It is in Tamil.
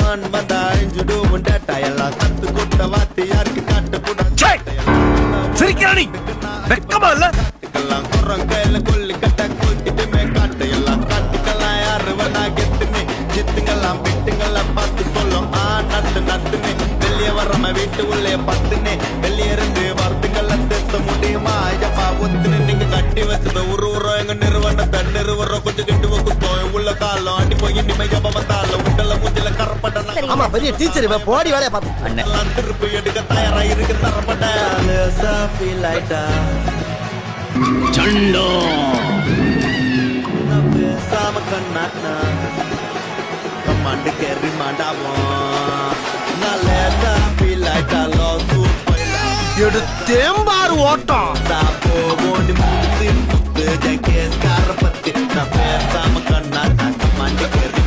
மான் வந்தா அழிஞ்சுடுவோம் டேட்டா எல்லாம் கத்து கொடுத்த வார்த்தை யாருக்கு காட்ட கூட சிரிக்கிறானி வெக்கமா இல்ல காட்டுக்கெல்லாம் குறம் கையில கொல்லி கட்ட கொல்கிட்டுமே காட்டு எல்லாம் காட்டுக்கெல்லாம் யாரு வேணா கெத்துமே ஜித்துங்கெல்லாம் பிட்டுங்கெல்லாம் பார்த்து சொல்லும் நட்டு நட்டுமே வெளியே வர்றம வீட்டு உள்ளே பத்துனே வெளியே இருந்து வார்த்தைங்கெல்லாம் தேத்த முடியுமா ஐயப்பா ஒத்துன்னு நீங்க கட்டி வச்சத உருவரம் எங்க நிறுவனத்தை நிறுவனம் கொஞ்சம் கெட்டு வைக்கும் உள்ள காலம் அடி போய் இனிமே ஜப வந்தாலும் உடல மூஞ்சில கரப்பட்ட ஆமா பெரிய டீச்சர் இவன் போடி வேலைய பார்த்து எல்லாம் திருப்பி எடுக்க தயாரா இருக்கு தரப்பட்ட ஃபீல் ஆயிட்டா சண்டோ பேசாம கண்ணாட்னா கமாண்டு கேரி மாண்டாவோம் நல்ல ஃபீல் ஆயிட்டா லோ சூப்பர் எடுத்தேம்பாரு ஓட்டம் போவோம் முத்து முத்து ஜெகேஸ் கார பத்தி நான் பேசாம கண்ணாட்னா கமாண்டு கேரி